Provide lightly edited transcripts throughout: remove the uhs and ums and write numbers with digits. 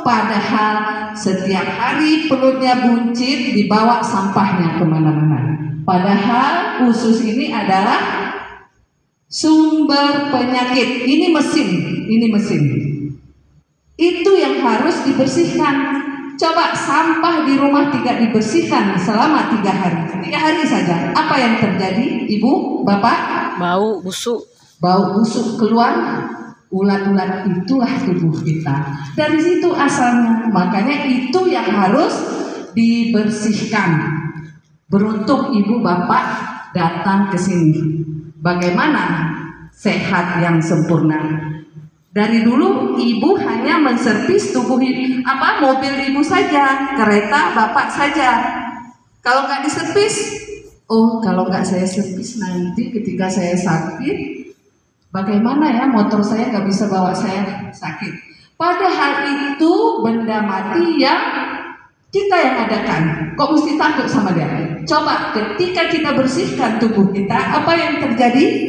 padahal setiap hari perutnya buncit, dibawa sampahnya kemana-mana. Padahal usus ini adalah sumber penyakit. Ini mesin. Itu yang harus dibersihkan. Coba sampah di rumah tidak dibersihkan selama 3 hari. 3 hari saja. Apa yang terjadi, Ibu, Bapak? Bau busuk Keluar ulat-ulat. Itulah tubuh kita. Dari situ asalnya. Makanya itu yang harus dibersihkan. Beruntung Ibu Bapak datang ke sini. Bagaimana sehat yang sempurna? Dari dulu Ibu hanya menservis tubuh mobil Ibu saja, kereta Bapak saja. Kalau nggak diservis, kalau nggak saya servis nanti ketika saya sakit, bagaimana ya, motor saya nggak bisa bawa saya sakit. Padahal itu benda mati yang kita yang adakan. Kok mesti takut sama dia? Coba ketika kita bersihkan tubuh kita, apa yang terjadi?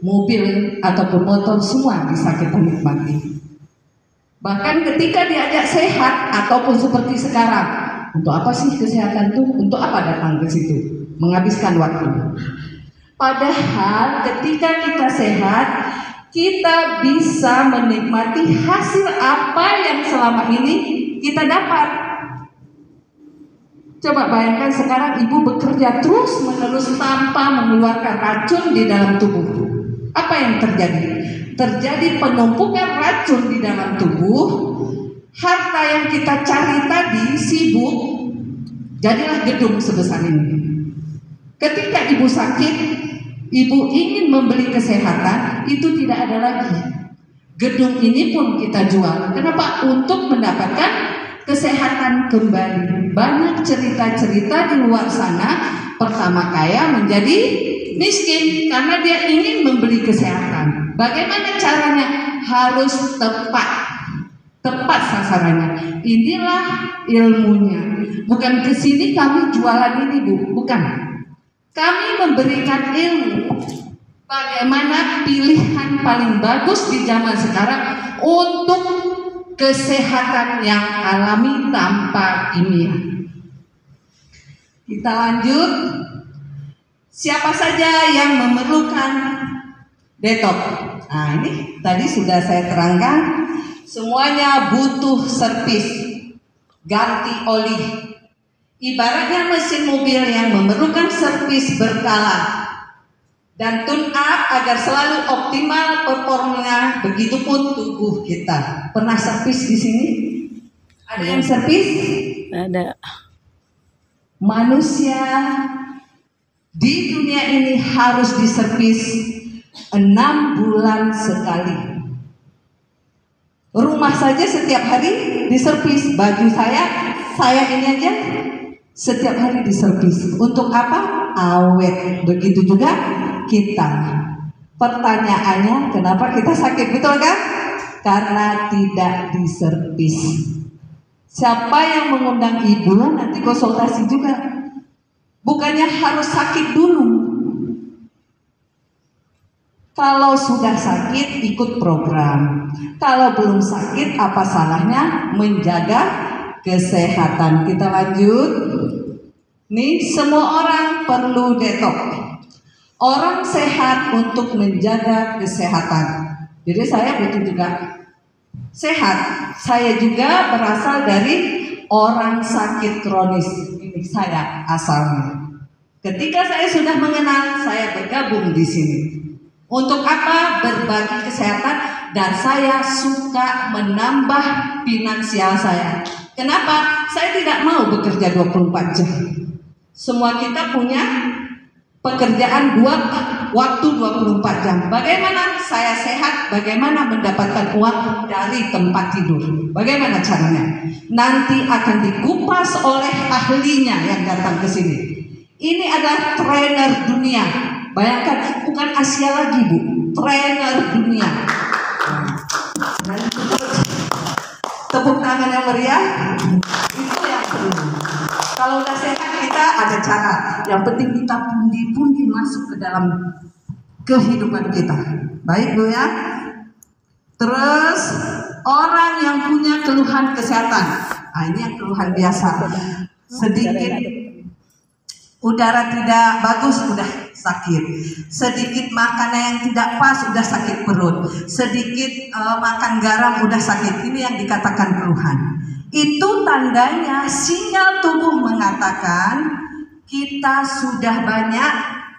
Mobil ataupun motor semua bisa kita nikmati. Bahkan ketika diajak sehat ataupun seperti sekarang, untuk apa sih kesehatan tuh? Untuk apa datang ke situ? Menghabiskan waktu. Padahal ketika kita sehat, kita bisa menikmati hasil apa yang selama ini kita dapat. Coba bayangkan sekarang Ibu bekerja terus menerus tanpa mengeluarkan racun di dalam tubuh. Apa yang terjadi? Terjadi penumpukan racun di dalam tubuh. Harta yang kita cari tadi sibuk, jadilah gedung sebesar ini. Ketika Ibu sakit, Ibu ingin membeli kesehatan, itu tidak ada lagi. Gedung ini pun kita jual. Kenapa? Untuk mendapatkan kesehatan kembali. Banyak cerita-cerita di luar sana. Pertama kaya menjadi miskin karena dia ingin membeli kesehatan. Bagaimana caranya? Harus tepat sasarannya. Inilah ilmunya. Bukan kesini kami jualan ini, Bu. Bukan. Kami memberikan ilmu. Bagaimana pilihan paling bagus di zaman sekarang untuk kesehatan yang alami tanpa kimia. Kita lanjut. Siapa saja yang memerlukan detox? Nah, ini tadi sudah saya terangkan. Semuanya butuh servis, ganti oli. Ibaratnya mesin mobil yang memerlukan servis berkala dan tune up agar selalu optimal performanya. Begitupun tubuh kita. Pernah servis di sini? Ada yang servis? ada. Manusia di dunia ini harus diservis 6 bulan sekali. Rumah saja setiap hari diservis. Baju saya ini aja setiap hari diservis. Untuk apa? Awet. Begitu juga kita. Pertanyaannya, kenapa kita sakit? Betul kan? Karena tidak diservis. Siapa yang mengundang Ibu nanti konsultasi juga. Bukannya harus sakit dulu. Kalau sudah sakit ikut program. Kalau belum sakit apa salahnya menjaga kesehatan. Kita lanjut. Nih, semua orang perlu detox. Orang sehat untuk menjaga kesehatan. Jadi saya butuh juga sehat. Saya juga berasal dari orang sakit kronis. Ini saya asalnya. Ketika saya sudah mengenal, saya bergabung di sini. Untuk apa? Berbagi kesehatan, dan saya suka menambah finansial saya. Kenapa? Saya tidak mau bekerja 24 jam. Semua kita punya pekerjaan waktu 24 jam. Bagaimana saya sehat? Bagaimana mendapatkan uang dari tempat tidur? Bagaimana caranya? Nanti akan dikupas oleh ahlinya yang datang ke sini. Ini adalah trainer dunia. Bayangkan, bukan Asia lagi, Bu. Trainer dunia. Tepuk tangan yang meriah. Itu yang perlu. Kalau udah sehat kita ada cara. Yang penting kita pundi-pundi masuk ke dalam kehidupan kita. Baik, Bu ya. Terus orang yang punya keluhan keluhan kesehatan. Ini yang keluhan biasa. Sedikit udara tidak bagus udah sakit, sedikit makanan yang tidak pas udah sakit perut, sedikit makan garam udah sakit. Ini yang dikatakan keluhan. Itu tandanya sinyal tubuh mengatakan kita sudah banyak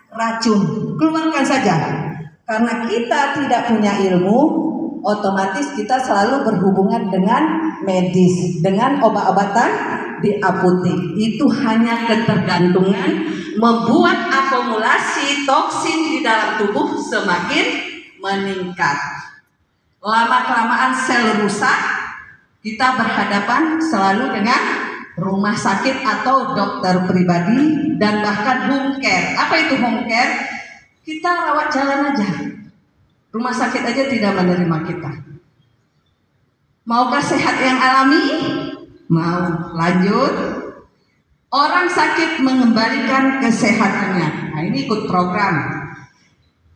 racun. Keluarkan saja. Karena kita tidak punya ilmu, otomatis kita selalu berhubungan dengan medis, dengan obat-obatan di apotek. Itu hanya ketergantungan, membuat akumulasi toksin di dalam tubuh semakin meningkat. Lama-kelamaan sel rusak, kita berhadapan selalu dengan rumah sakit atau dokter pribadi dan bahkan home care. Apa itu home care? Kita rawat jalan aja. Rumah sakit aja tidak menerima kita. Maukah sehat yang alami? Mau. Lanjut. Orang sakit mengembalikan kesehatannya. Nah, ini ikut program.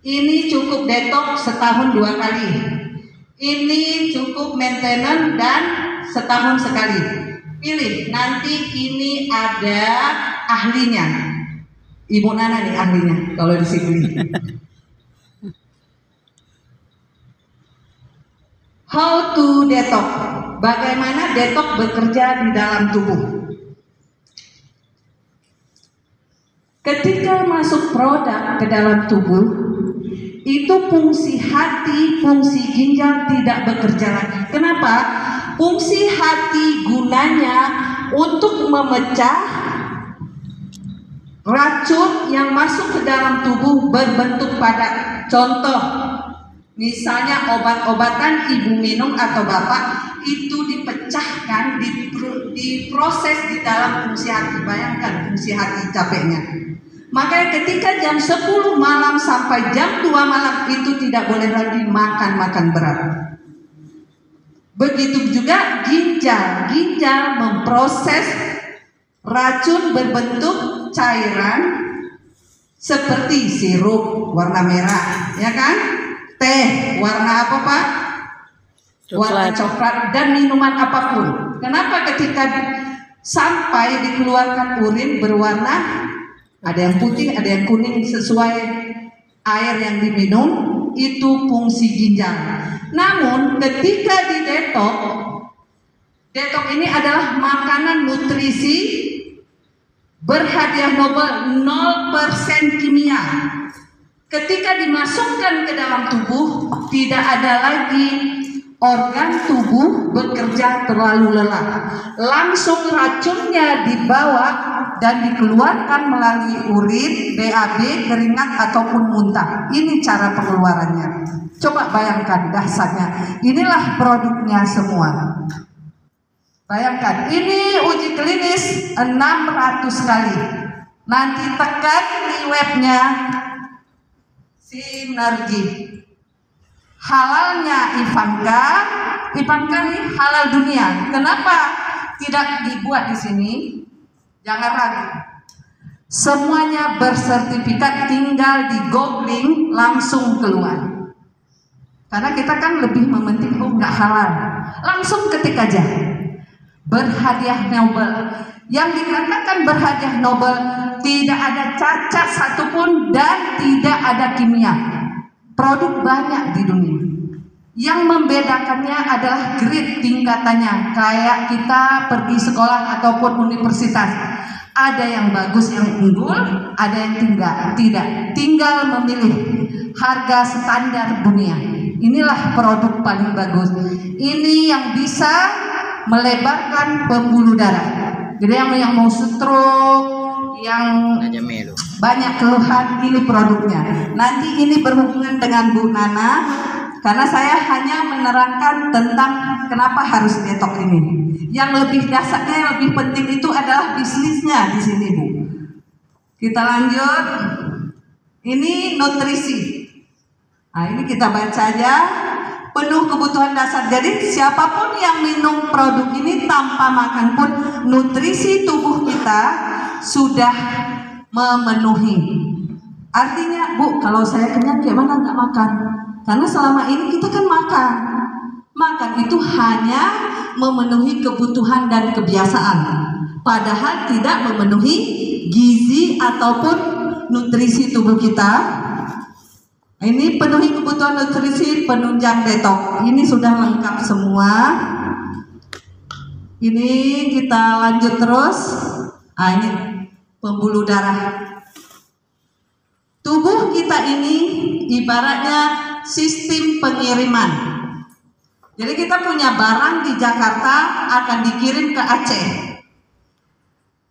Ini cukup detox setahun 2 kali. Ini cukup maintenance dan setahun sekali. Pilih, nanti ini ada ahlinya. Ibu Nana nih ahlinya kalau di sini. How to detox? Bagaimana detox bekerja di dalam tubuh? Ketika masuk produk ke dalam tubuh, itu fungsi hati, fungsi ginjal tidak bekerja lagi. Kenapa? Fungsi hati gunanya untuk memecah racun yang masuk ke dalam tubuh berbentuk padat. Contoh, misalnya obat-obatan ibu minum atau bapak itu dipecahkan, diproses di dalam fungsi hati. Bayangkan fungsi hati capeknya. Makanya ketika jam 10 malam sampai jam 2 malam itu tidak boleh lagi makan berat. Begitu juga ginjal. Ginjal memproses racun berbentuk cairan seperti sirup warna merah, ya kan? Teh warna apa Pak? Warna coklat dan minuman apapun. Kenapa ketika sampai dikeluarkan urin berwarna, ada yang putih, ada yang kuning sesuai air yang diminum, itu fungsi ginjal. Namun ketika di detox ini adalah makanan nutrisi berhadiah Nobel 0% kimia. Ketika dimasukkan ke dalam tubuh, tidak ada lagi organ tubuh bekerja terlalu lelah. Langsung racunnya dibawa dan dikeluarkan melalui urin, BAB, keringat ataupun muntah. Ini cara pengeluarannya. Coba bayangkan dahsyatnya. Inilah produknya semua. Bayangkan, ini uji klinis 600 kali. Nanti tekan di webnya Sinergi. Halalnya Ivanka ini halal dunia. Kenapa tidak dibuat di sini? Jangan ragu. Semuanya bersertifikat, tinggal di googling langsung keluar. Karena kita kan lebih mementing nggak halal. Langsung ketik aja. Berhadiah Nobel. Yang dikatakan berhadiah Nobel tidak ada cacat satupun dan tidak ada kimia. Produk banyak di dunia. Yang membedakannya adalah grade tingkatannya. Kayak kita pergi sekolah ataupun universitas. Ada yang bagus, yang unggul, ada yang tidak. Tinggal memilih harga standar dunia. Inilah produk paling bagus. Ini yang bisa melebarkan pembuluh darah. Jadi yang mau stroke, yang banyak keluhan, ini produknya. Nanti ini berhubungan dengan Bu Nana, karena saya hanya menerangkan tentang kenapa harus detox ini. Yang lebih dasarnya, yang lebih penting itu adalah bisnisnya di sini, Bu. Kita lanjut. Ini nutrisi. Nah, ini kita baca aja. Penuh kebutuhan dasar. Jadi siapapun yang minum produk ini tanpa makan pun nutrisi tubuh kita sudah memenuhi. Artinya, Bu, kalau saya kenyang gimana nggak makan? Karena selama ini kita kan makan. Makan itu hanya memenuhi kebutuhan dan kebiasaan, padahal tidak memenuhi gizi ataupun nutrisi tubuh kita. Ini penuhi kebutuhan nutrisi, penunjang detoks. Ini sudah lengkap semua. Ini kita lanjut terus. Ini pembuluh darah. Tubuh kita ini ibaratnya sistem pengiriman. Jadi kita punya barang di Jakarta akan dikirim ke Aceh.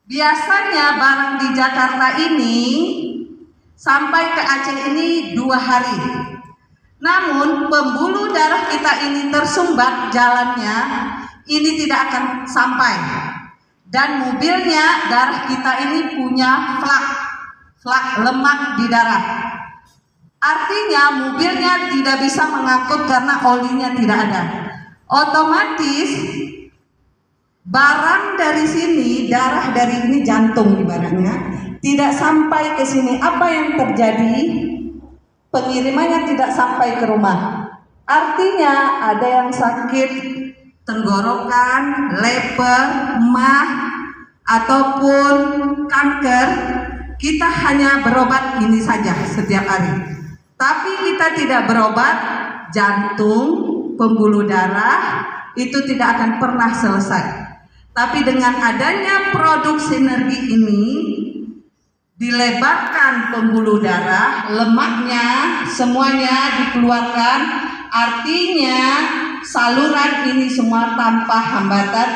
Biasanya barang di Jakarta ini sampai ke Aceh ini 2 hari. Namun pembuluh darah kita ini tersumbat jalannya, ini tidak akan sampai. Dan mobilnya darah kita ini punya flak lemak di darah. Artinya mobilnya tidak bisa mengangkut karena olinya tidak ada. Otomatis barang dari sini, darah dari ini jantung ibaratnya, tidak sampai ke sini. Apa yang terjadi? Pengirimannya tidak sampai ke rumah. Artinya ada yang sakit tenggorokan, leper, mah, ataupun kanker. Kita hanya berobat ini saja setiap hari. Tapi kita tidak berobat jantung, pembuluh darah, itu tidak akan pernah selesai. Tapi dengan adanya produk sinergi ini, dilebarkan pembuluh darah, lemaknya semuanya dikeluarkan, artinya saluran ini semua tanpa hambatan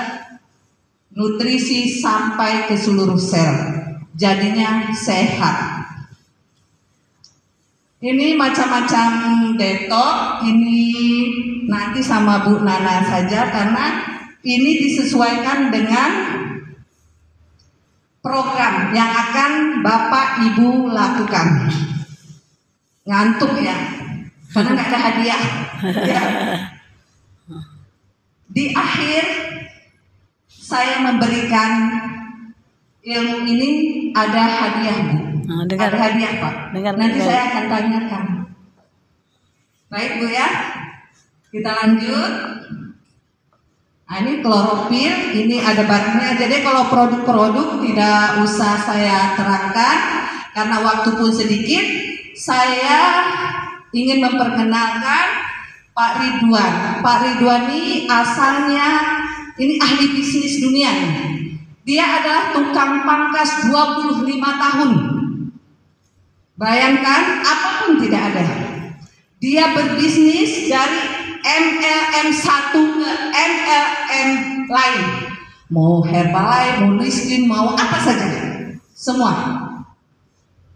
nutrisi sampai ke seluruh sel, jadinya sehat. Ini macam-macam detox, ini nanti sama Bu Nana saja karena ini disesuaikan dengan program yang akan Bapak Ibu lakukan. Ngantuk ya, karena nggak ada hadiah. Ya. Di akhir saya memberikan ilmu ini ada hadiah, Bu. Ada hadiah, Pak. Nanti saya akan tanyakan. Baik, Bu ya. Kita lanjut. Nah, ini klorofil, ini ada barangnya. Jadi kalau produk-produk tidak usah saya terangkan karena waktu pun sedikit. Saya ingin memperkenalkan Pak Ridwan. Pak Ridwan ini asalnya ini ahli bisnis dunia. Dia adalah tukang pangkas 25 tahun. Bayangkan, apapun tidak ada. Dia berbisnis dari MLM 1 ke MLM lain. Mau Herbalife, mau Listin, mau apa saja. Semua.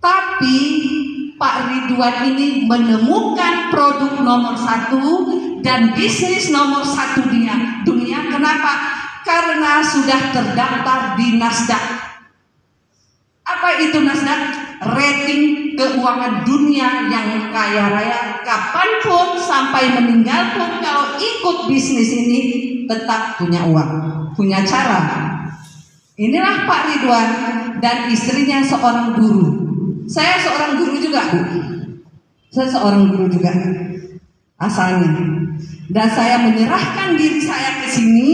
Tapi Pak Ridwan ini menemukan produk nomor 1 dan bisnis nomor 1 dunia. Kenapa? Karena sudah terdaftar di Nasdaq. Apa itu Nasdaq? Rating keuangan dunia yang kaya raya. Kapanpun sampai meninggal pun kalau ikut bisnis ini tetap punya uang, punya cara. Inilah Pak Ridwan dan istrinya seorang guru. Saya seorang guru juga, Bu. Saya seorang guru juga asalnya. Dan saya menyerahkan diri saya ke sini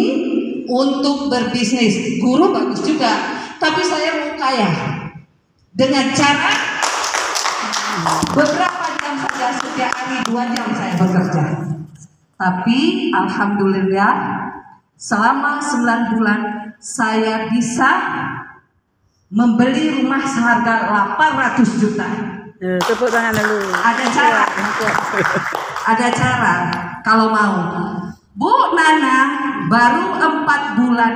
untuk berbisnis. Guru bagus juga, tapi saya mau kaya dengan cara beberapa jam saja setiap hari, 2 jam saya bekerja. Tapi alhamdulillah selama 9 bulan saya bisa membeli rumah seharga 800 juta. Tepuk tangan dulu. Ada cara. Ada cara kalau mau. Bu Nana baru 4 bulan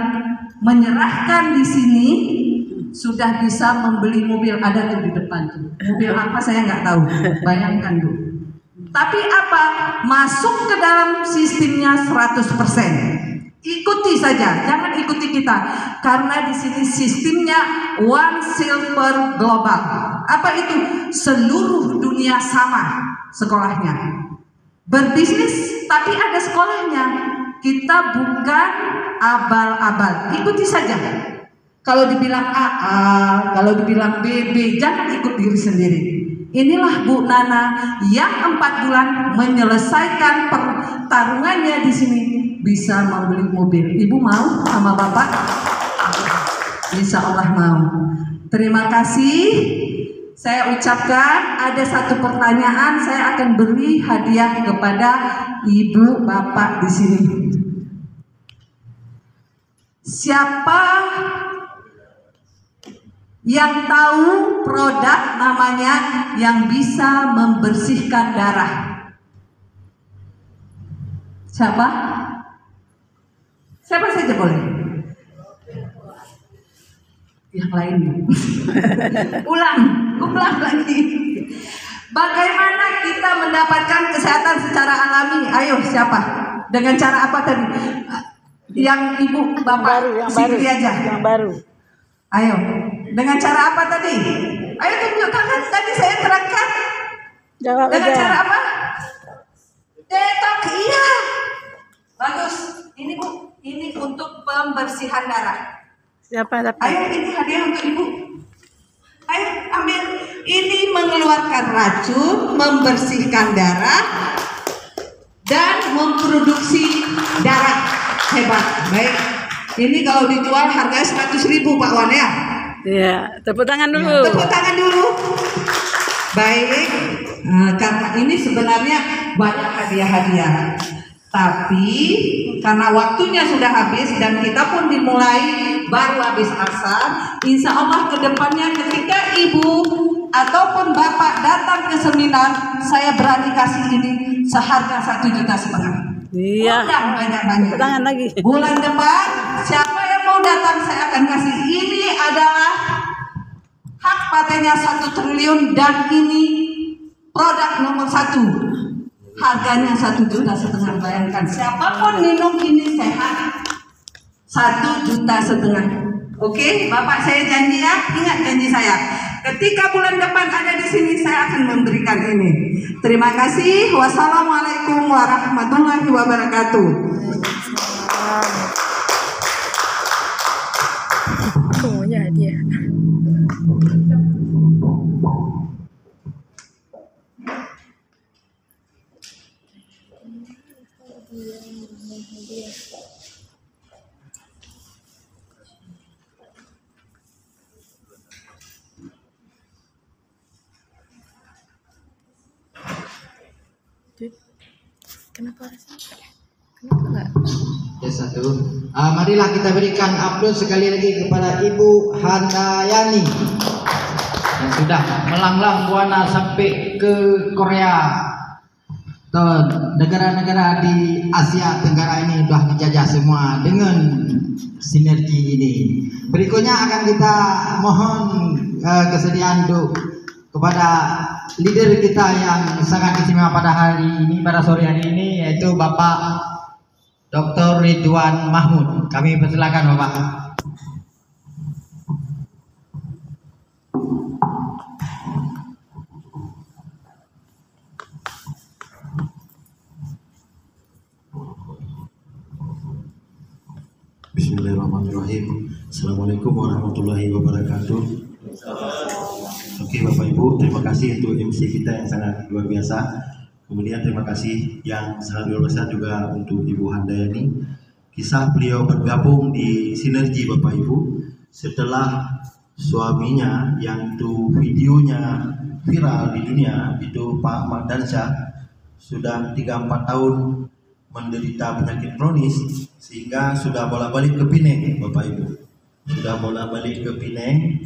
menyerahkan di sini sudah bisa membeli mobil. Ada tuh di depan tuh. Mobil apa saya nggak tahu. Bayangkan tuh. Tapi apa? Masuk ke dalam sistemnya 100%. Ikuti saja, jangan ikuti kita, karena di sini sistemnya One Silver Global. Apa itu? Seluruh dunia sama sekolahnya. Berbisnis, tapi ada sekolahnya. Kita bukan abal-abal. Ikuti saja. Kalau dibilang AA, kalau dibilang BB, jangan ikut diri sendiri. Inilah Bu Nana yang 4 bulan menyelesaikan pertarungannya di sini bisa membeli mobil. Ibu mau sama Bapak? Insya Allah mau. Terima kasih. Saya ucapkan ada satu pertanyaan, saya akan beri hadiah kepada Ibu Bapak di sini. Siapa yang tahu produk namanya yang bisa membersihkan darah? Siapa? Siapa saja boleh. Yang lain. ulang lagi. Bagaimana kita mendapatkan kesehatan secara alami? Ayo, siapa? Dengan cara apa tadi? Yang ibu bapak sendiri aja. Yang baru. Ayo, dengan cara apa tadi? Ayo tunjukkan, tadi saya terangkan. Jawab Dengan aja. cara apa? Detox, iya. Bagus. Ini Bu, ini untuk pembersihan darah. Siapa dapat? Ayo, ini hadiah untuk Ibu. Ayo, ambil. Ini mengeluarkan racun, membersihkan darah, dan memproduksi darah. Hebat, baik. Ini kalau dijual harganya 100.000 Pak Wan ya. Iya, tepuk tangan dulu. Tepuk tangan dulu. Baik, karena ini sebenarnya banyak hadiah-hadiah. Tapi karena waktunya sudah habis dan kita pun dimulai baru habis asar, insya Allah kedepannya ketika ibu ataupun bapak datang ke seminar, saya berani kasih ini seharga 1,5 juta. Iya. Undang banyak-banyak. Tepuk tangan lagi. Bulan depan siapa yang mau datang saya akan kasih. Ini adalah hak patennya 1 triliun dan ini produk nomor 1. Harganya 1,5 juta. Bayangkan siapapun minum ini sehat. 1,5 juta. Oke, Bapak saya janji ya, ingat janji saya. Ketika bulan depan ada di sini saya akan memberikan ini. Terima kasih. Wassalamualaikum warahmatullahi wabarakatuh. Semuanya hadiah. Kenapa enggak? Ya satu. Marilah kita berikan aplaus sekali lagi kepada Ibu Handayani yang sudah melanglang buana sampai ke Korea. Negara-negara di Asia Tenggara ini sudah dijajah semua dengan sinergi ini. Berikutnya akan kita mohon kesediaan untuk kepada leader kita yang sangat istimewa pada hari ini, pada sore hari ini, yaitu Bapak Dr. Ridwan Mahmud. Kami persilakan Bapak. Bismillahirrahmanirrahim. Assalamualaikum warahmatullahi wabarakatuh. Oke Bapak Ibu, terima kasih untuk MC kita yang sangat luar biasa. Kemudian terima kasih yang sangat luar biasa juga untuk Ibu Handayani. Kisah beliau bergabung di Sinergi Bapak Ibu setelah suaminya yang itu videonya viral di dunia, itu Pak Ahmad Dansyah, sudah 3-4 tahun menderita penyakit kronis sehingga sudah bolak-balik ke Penang Bapak Ibu. Sudah bolak-balik ke Penang,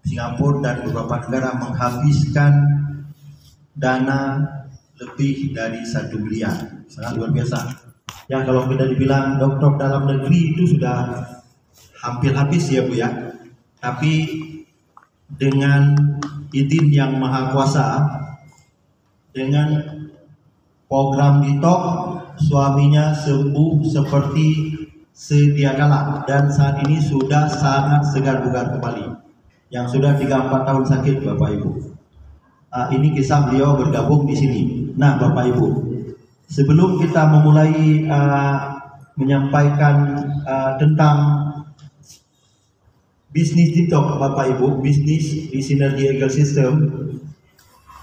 Singapura dan beberapa negara, menghabiskan dana lebih dari 1 miliar. Sangat luar biasa. Ya kalau kita dibilang dokter dalam negeri itu sudah hampir habis ya Bu ya. Tapi dengan izin yang maha kuasa, dengan program detox, suaminya sembuh seperti sedia kala dan saat ini sudah sangat segar bugar kembali. Yang sudah 3-4 tahun sakit Bapak Ibu. Ini kisah beliau bergabung di sini. Nah Bapak Ibu, sebelum kita memulai menyampaikan tentang bisnis detox Bapak Ibu, bisnis di Sinergi Ecosystem,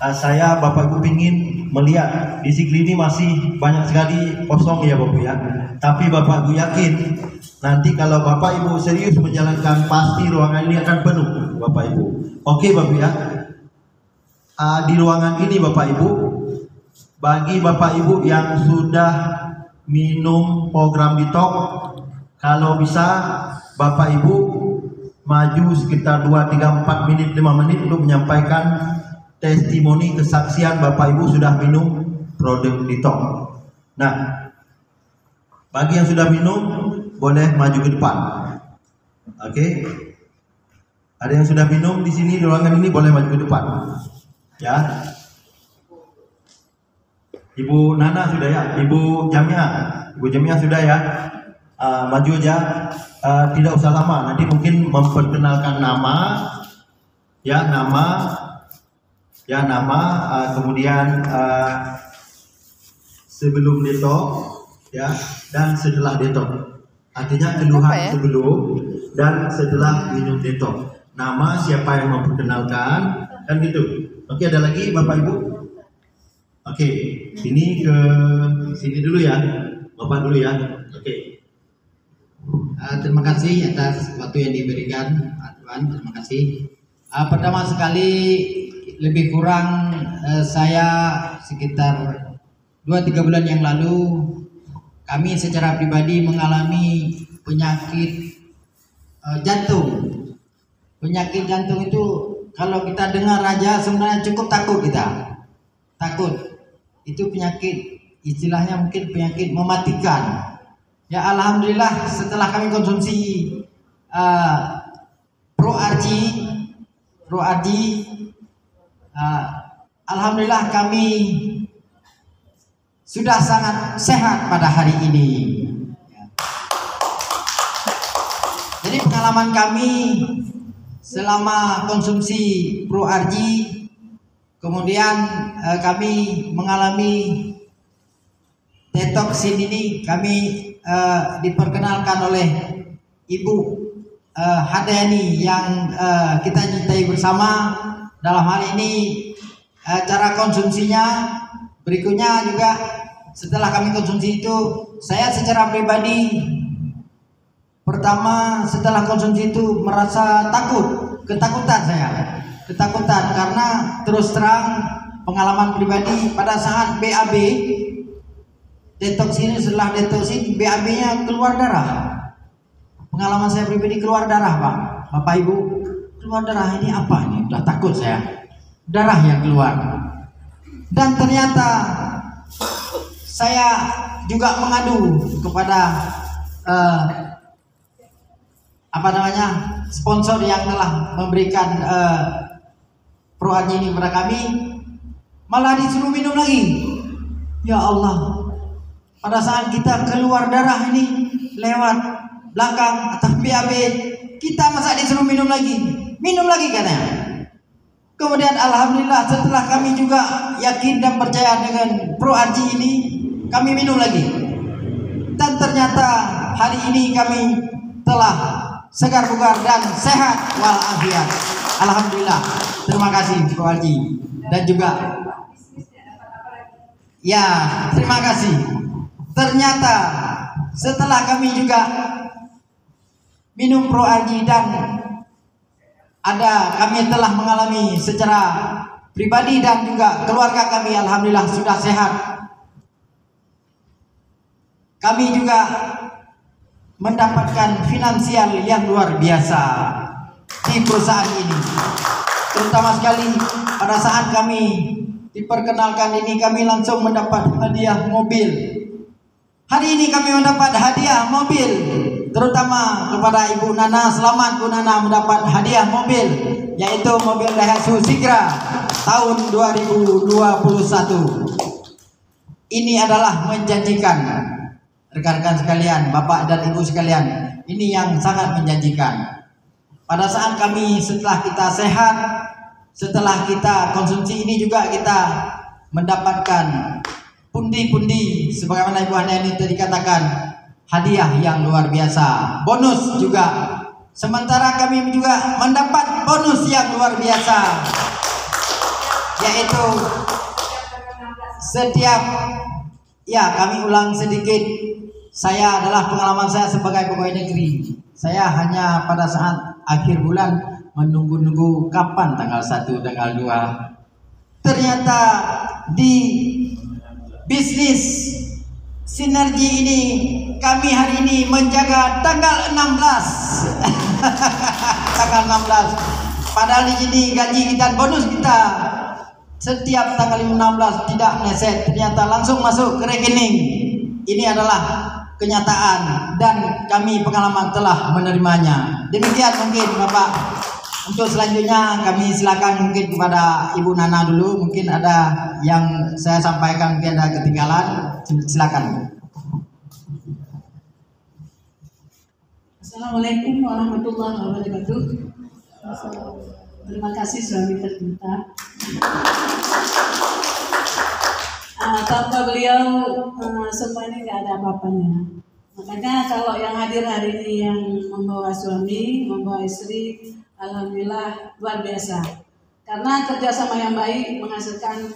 saya Bapak Ibu ingin melihat di Sigli ini masih banyak sekali kosong ya Bapak ya. Tapi Bapak Ibu yakin nanti kalau Bapak Ibu serius menjalankan pasti ruangan ini akan penuh Bapak Ibu. Oke Bapak ya. Di ruangan ini Bapak Ibu, bagi Bapak Ibu yang sudah minum program detox, kalau bisa Bapak Ibu maju sekitar 2, 3, 4 menit, 5 menit untuk menyampaikan testimoni kesaksian Bapak Ibu sudah minum produk detox. Nah, bagi yang sudah minum boleh maju ke depan. Oke. Ada yang sudah minum di sini di ruangan ini boleh maju ke depan. Ya. Ibu Nana sudah ya, Ibu Jamia sudah ya. Maju aja, tidak usah lama. Nanti mungkin memperkenalkan nama, kemudian sebelum detox, ya, dan setelah detox. Artinya keluhan sebelum dan setelah minum detox. Nama siapa yang memperkenalkan, kan gitu. Oke, ada lagi Bapak Ibu? Oke, ini ke sini dulu ya, Bapak dulu ya. Oke. Terima kasih atas waktu yang diberikan Pak Tuan, terima kasih. Pertama sekali lebih kurang saya sekitar 2-3 bulan yang lalu kami secara pribadi mengalami penyakit jantung. Penyakit jantung itu kalau kita dengar aja sebenarnya cukup takut kita. Takut. Itu penyakit istilahnya mungkin penyakit mematikan. Ya alhamdulillah setelah kami konsumsi Pro RG, alhamdulillah kami sudah sangat sehat pada hari ini. Jadi pengalaman kami selama konsumsi Pro RG, kemudian kami mengalami detoksin ini, kami diperkenalkan oleh Ibu Hadani yang kita cintai bersama. Dalam hal ini cara konsumsinya, berikutnya juga setelah kami konsumsi itu, saya secara pribadi pertama setelah konsumsi itu merasa ketakutan karena terus terang pengalaman pribadi pada saat BAB detox ini, setelah detox ini BAB-nya keluar darah. Pengalaman saya pribadi keluar darah, Bapak Ibu, keluar darah. Ini apa ini? Udah takut saya, darah yang keluar. Dan ternyata saya juga mengadu kepada sponsor yang telah memberikan Pro RG ini kepada kami, malah disuruh minum lagi. Ya Allah, pada saat kita keluar darah ini lewat belakang atau BAB, kita masa disuruh minum lagi katanya. Kemudian alhamdulillah setelah kami juga yakin dan percaya dengan Pro RG ini, kami minum lagi. Dan ternyata hari ini kami telah segar bugar dan sehat walafiat. Alhamdulillah. Terima kasih Pro RG. Dan juga ya, terima kasih. Ternyata setelah kami juga minum Pro RG dan kami telah mengalami secara pribadi dan juga keluarga kami alhamdulillah sudah sehat. Kami juga mendapatkan finansial yang luar biasa di perusahaan ini. Terutama sekali pada saat kami diperkenalkan ini, kami langsung mendapat hadiah mobil. Hari ini kami mendapat hadiah mobil, terutama kepada Ibu Nana. Selamat Bu Nana mendapat hadiah mobil, yaitu mobil Daihatsu Sigra tahun 2021. Ini adalah menjanjikan, rekan-rekan sekalian, Bapak dan Ibu sekalian. Ini yang sangat menjanjikan. Pada saat kami setelah kita sehat, setelah kita konsumsi ini juga kita mendapatkan pundi-pundi sebagaimana Ibu Handayani tadi katakan, hadiah yang luar biasa, bonus juga. Sementara kami juga mendapat bonus yang luar biasa. yaitu setiap, ya kami ulang sedikit, saya adalah pengalaman saya sebagai pegawai negeri. Saya hanya pada saat akhir bulan menunggu-nunggu kapan tanggal 1, tanggal 2. Ternyata di bisnis sinergi ini kami hari ini menjaga tanggal 16. Tanggal 16. Padahal di sini gaji kita, bonus kita setiap tanggal 16 tidak meleset, ternyata langsung masuk ke rekening. Ini adalah kenyataan dan kami pengalaman telah menerimanya. Demikian mungkin Bapak. Untuk selanjutnya kami silakan mungkin kepada Ibu Nana dulu, mungkin ada yang saya sampaikan mungkin ada ketinggalan, silakan. Assalamualaikum warahmatullahi wabarakatuh. Terima kasih suami tercinta. Tanpa beliau semua ini nggak ada apa-apanya. Makanya kalau yang hadir hari ini yang membawa suami, membawa istri, alhamdulillah luar biasa. Karena kerjasama yang baik menghasilkan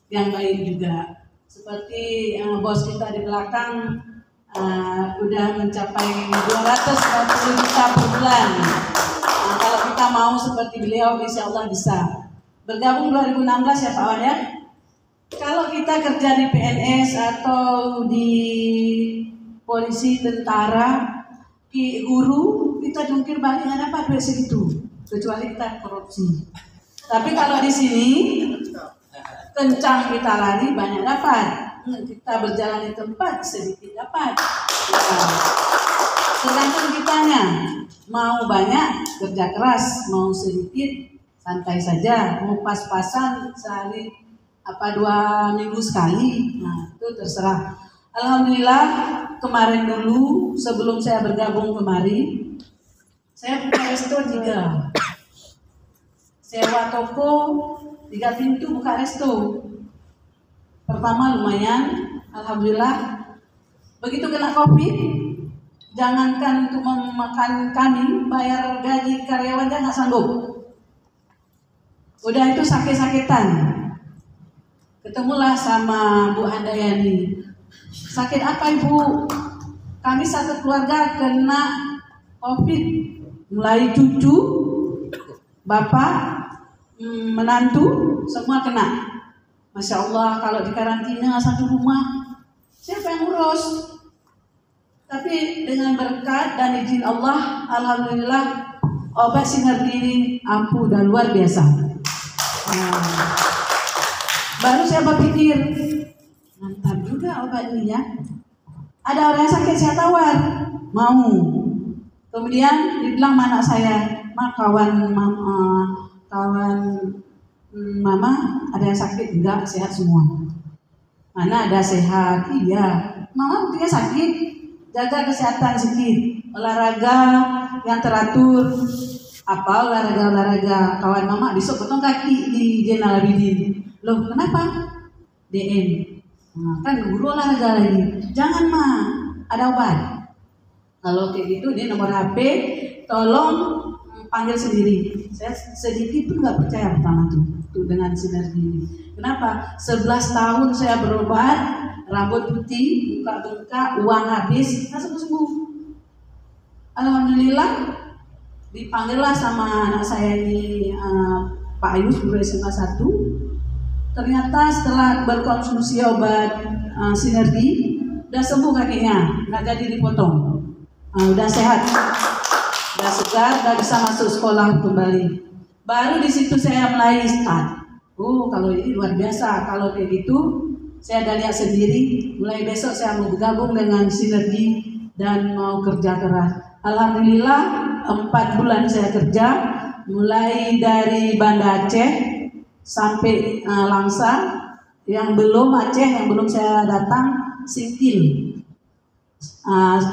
yang baik juga. Seperti bos kita di belakang udah mencapai 240 juta per bulan. Kalau kita mau seperti beliau, insya Allah bisa. Bergabung 2016 ya Pak Wan ya. Kalau kita kerja di PNS atau di polisi, tentara, guru, kita jungkir balik nggak dapat duit segitu, kecuali kita korupsi. Tapi kalau di sini kencang kita lari banyak dapat, kita berjalan di tempat sedikit dapat. Tergantung kitanya, mau banyak kerja keras, mau sedikit santai saja, mau pas-pasan sehari 2 minggu sekali, nah itu terserah. Alhamdulillah kemarin dulu sebelum saya bergabung kemari, saya buka resto 3, sewa toko 3 pintu buka resto. Pertama lumayan, alhamdulillah. Begitu kena COVID, jangankan untuk memakan kami, bayar gaji karyawan aja nggak sanggup. Udah itu sakit-sakitan. Ketemulah sama Bu Handayani. Sakit apa Ibu? Kami satu keluarga kena COVID, mulai cucu, bapak, menantu, semua kena. Masya Allah, kalau di karantina satu rumah, siapa yang ngurus? Tapi dengan berkat dan izin Allah, alhamdulillah obat sinergi ini ampuh dan luar biasa. Baru saya berpikir, mantap juga obat ini ya. Ada orang yang sakit saya tawar, mau. Kemudian dibilang anak saya, kawan mama ada yang sakit, enggak, sehat semua. Mana ada sehat, iya. Mama buktinya sakit, jaga kesehatan sedikit, olahraga yang teratur. Apa olahraga? Kawan mama besok potong kaki di Jenal Abidin. Loh kenapa? DM. Nah, kan guru olahraga lagi. Jangan mah, ada obat. Kalau kayak gitu, dia nomor HP, tolong panggil sendiri. Saya sedikit pun nggak percaya pertama tuh dengan sinergi ini. Kenapa? 11 tahun saya berobat, rambut putih, muka bengkak, uang habis, nggak sembuh-sembuh. Alhamdulillah, dipanggillah sama anak saya ini, Pak Ayus, guru SMA 1. Ternyata setelah berkonsumsi obat sinergi, udah sembuh kakinya, nggak jadi dipotong, udah sehat. Udah segar, udah bisa masuk sekolah kembali. Baru di situ saya mulai start. Kalau ini luar biasa. Kalau kayak gitu, saya udah lihat sendiri. Mulai besok saya mau bergabung dengan sinergi dan mau kerja keras. Alhamdulillah 4 bulan saya kerja, mulai dari Banda Aceh sampai Langsa. Yang belum Aceh, yang belum saya datang Singkil.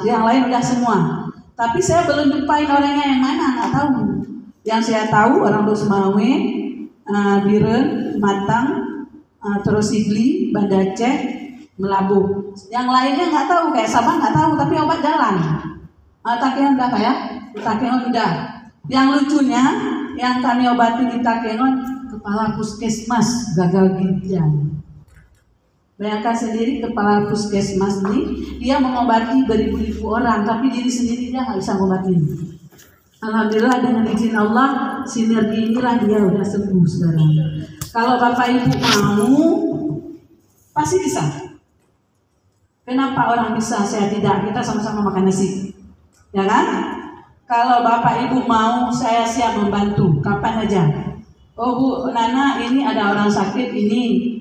Yang lain udah semua. Tapi saya belum jumpain orangnya yang mana, nggak tahu. Yang saya tahu orang Dosmawe, Biren, Matang, terus Sigli, Banda Aceh, Melabuh. Yang lainnya nggak tahu, kayak Sabang nggak tahu, tapi obat jalan. Takengon udah kayak, Takengon udah. Yang lucunya, yang kami obati di Takengon kepala puskesmas gagal ginjal. Bayangkan sendiri, kepala puskesmas ini dia mengobati beribu-ribu orang, tapi diri sendiri dia nggak bisa ngobatin. Alhamdulillah dengan izin Allah, sinergi inilah dia udah sembuh sekarang. Kalau Bapak Ibu mau, pasti bisa. Kenapa orang bisa, saya tidak? Kita sama-sama makan nasi, ya kan? Kalau Bapak Ibu mau, saya siap membantu. Kapan aja? Oh Bu Nana, ini ada orang sakit ini.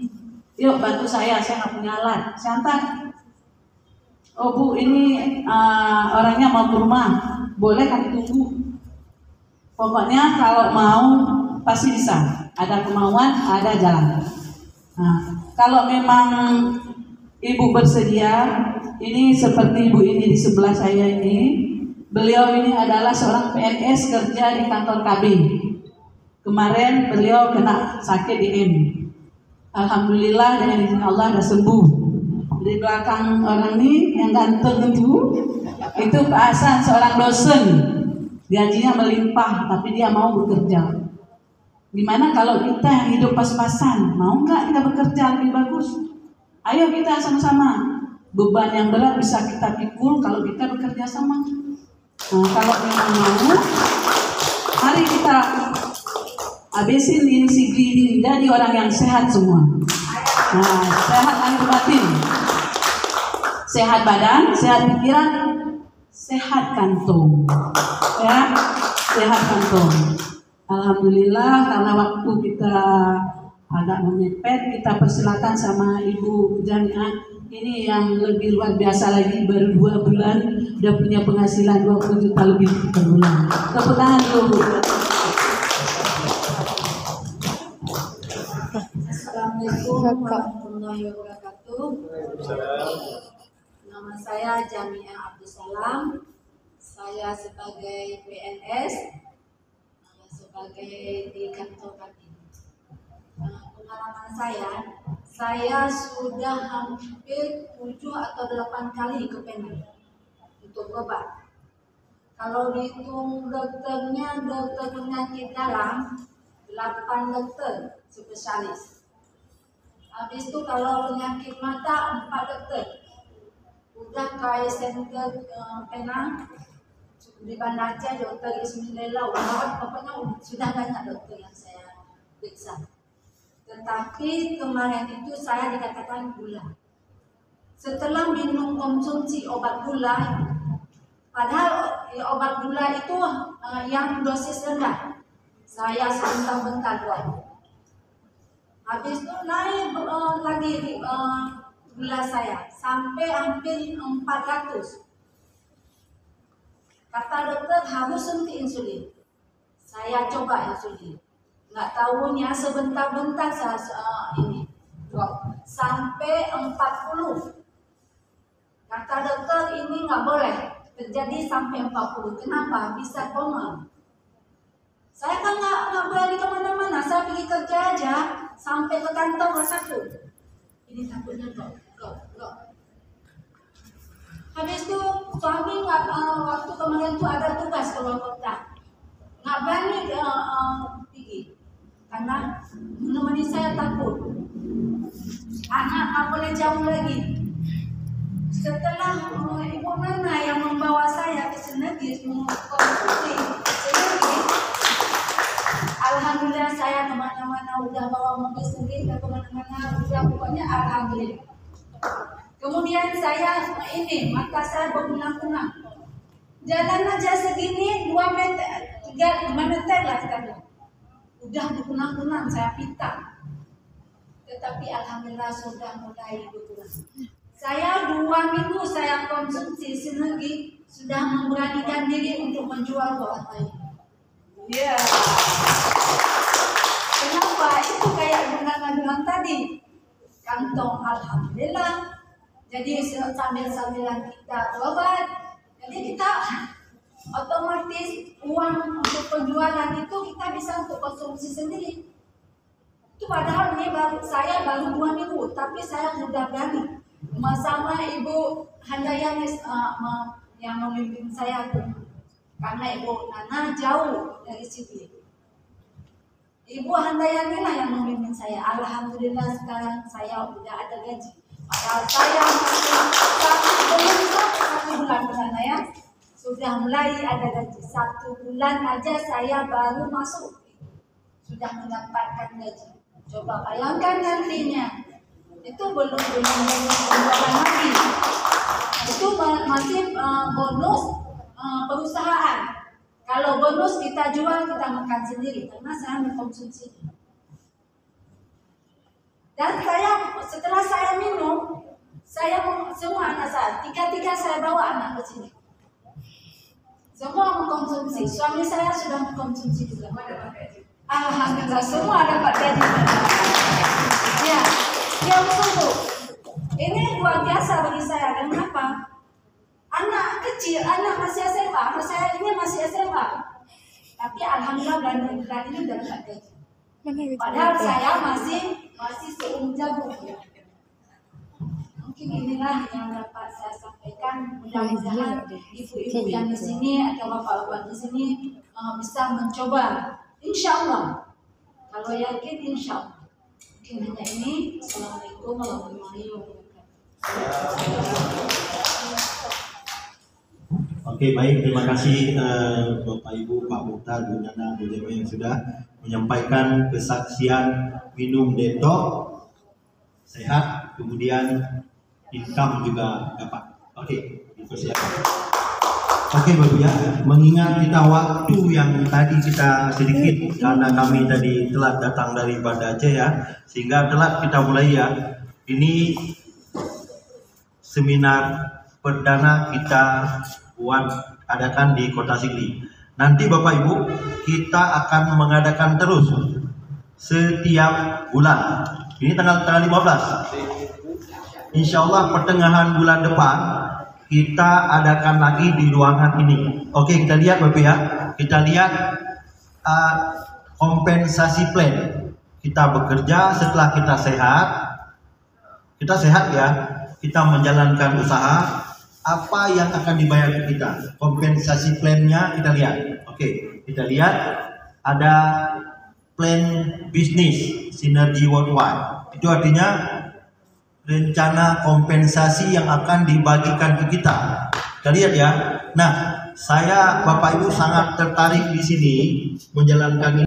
Yuk bantu saya nggak punya alat. Saya antar. Oh Bu, ini orangnya mau ke rumah. Boleh kami tunggu. Pokoknya kalau mau pasti bisa. Ada kemauan, ada jalan. Nah, kalau memang Ibu bersedia, ini seperti Ibu ini di sebelah saya ini. Beliau ini adalah seorang PNS kerja di kantor KB. Kemarin beliau kena sakit di M. Alhamdulillah dengan izin Allah sudah sembuh. Di belakang orang ini yang ganteng itu Pak Hasan, seorang dosen. Gajinya melimpah, tapi dia mau bekerja. Gimana kalau kita yang hidup pas-pasan, mau nggak kita bekerja lebih bagus? Ayo kita sama-sama. Beban yang berat bisa kita pikul kalau kita bekerja sama. Nah, kalau memang mau, mari kita habisin ini sigli ini jadi orang yang sehat semua. Nah, sehat lahir batin, sehat badan, sehat pikiran, sehat kantong, ya, sehat kantong. Alhamdulillah, karena waktu kita agak memepet, kita persilakan sama Ibu Jamiah. Ini yang lebih luar biasa lagi, baru 2 bulan udah punya penghasilan 20 juta lebih per bulan. Tepuk tangan dulu. Assalamualaikum warahmatullahi wabarakatuh. Nama saya Jamiah Abdul Salam. Saya sebagai PNS, sebagai di kantor kami. Pengalaman saya sudah hampir 7 atau 8 kali ke Penang untuk berobat. Kalau dihitung dokter penyakit dalam, 8 dokter spesialis. Habis itu kalau penyakit mata 4 dokter. Udah ke center Penang, di Banda Aceh dokter Ismillah, pokoknya sudah banyak dokter yang saya periksa. Tetapi kemarin itu saya dikatakan gula. Setelah minum konsumsi obat gula, padahal obat gula itu yang dosis rendah, saya sebentar-bentar buat. Habis itu naik lagi gula saya sampai hampir 400. Kata dokter harus suntik insulin. Saya coba insulin. Nggak tahunya sebentar-bentar saya ini drop sampai 40. Kata dokter ini nggak boleh terjadi sampai 40. Kenapa? Bisa koma. Saya kan nggak berani kemana-mana. Saya pergi kerja aja sampai ke kantor sakit. Ini takutnya drop. Habis itu suami nggak waktu kemarin itu ada tugas keluar kota, nggak berani pergi karena menemani saya takut. Anak nggak boleh jauh lagi. Setelah Ibu Nana yang membawa saya ke Senegis mengkonsumsi Senegis, alhamdulillah saya kemana-mana udah bawa mobil sendiri ke kemana-mana, udah pokoknya alhamdulillah. Kemudian saya ini mata saya berkunang-kunang. Jalan aja segini 2 meter, 5 meter lah kita. Udah berkunang-kunang saya pita. Tetapi alhamdulillah sudah mulai berkurang. Saya 2 minggu saya konsumsi Sinergi sudah memberanikan diri untuk menjual obat lain. Ya. Kenapa? Itu kayak Bunda bilang tadi. Kantong alhamdulillah. Jadi sambil-sambilan kita berobat, jadi kita otomatis uang untuk penjualan itu kita bisa untuk konsumsi sendiri. Itu padahal ini saya baru 2 minggu, tapi saya sudah berani. Sama Ibu Handayani yang memimpin saya tuh, karena Ibu Nana jauh dari sini. Ibu Handayani lah yang memimpin saya. Alhamdulillah sekarang saya udah ada gaji. Padahal saya masih satu bulan di sana ya. Sudah mulai ada gaji. 1 bulan aja saya baru masuk. Sudah mendapatkan gaji. Coba bayangkan nantinya. Itu belum lagi. Itu masih bonus perusahaan. Kalau bonus kita jual, kita makan sendiri karena saya mengkonsumsi. Dan setelah saya minum, semua anak saya, 3 saya bawa anak ke sini. Semua mengkonsumsi. Suami saya sudah mengkonsumsi juga. Alhamdulillah semua dapat gaji. Ya, sungguh. Ini luar biasa bagi saya. Kenapa? Anak kecil, anak masih SMA, anak saya ini masih SMA. Tapi alhamdulillah bulan ini udah dapat gaji. Padahal saya masih seumur jagung. Mungkin inilah yang dapat saya sampaikan. Mudah-mudahan ibu-ibu yang di sini atau bapak-bapak di sini bisa mencoba. Insya Allah. Kalau yakin insya Allah. Mungkin hanya ini. Assalamualaikum warahmatullahi wabarakatuh. Oke, baik, terima kasih Bapak Ibu, Pak Muhtar, Bu Nana, Bu Jema yang sudah menyampaikan kesaksian minum detok sehat, kemudian income juga dapat. Oke, dipersilakan. Oke, Bapak ya, mengingat kita waktu yang tadi kita sedikit karena kami tadi telat datang dari Banda Aceh ya, sehingga telat kita mulai ya. Ini seminar perdana kita adakan di Kota Sigli. Nanti Bapak Ibu, kita akan mengadakan terus setiap bulan. Ini tanggal 15. Insya Allah pertengahan bulan depan kita adakan lagi di ruangan ini. Oke, kita lihat Bapak ya. Kita lihat kompensasi plan. Kita bekerja setelah kita sehat. Kita sehat ya. Kita menjalankan usaha. Apa yang akan dibayar ke kita? Kompensasi plannya kita lihat. Oke, kita lihat ada plan bisnis sinergi worldwide. Itu artinya rencana kompensasi yang akan dibagikan ke kita. Kita lihat ya. Nah, saya Bapak Ibu sangat tertarik di sini menjalankan ini.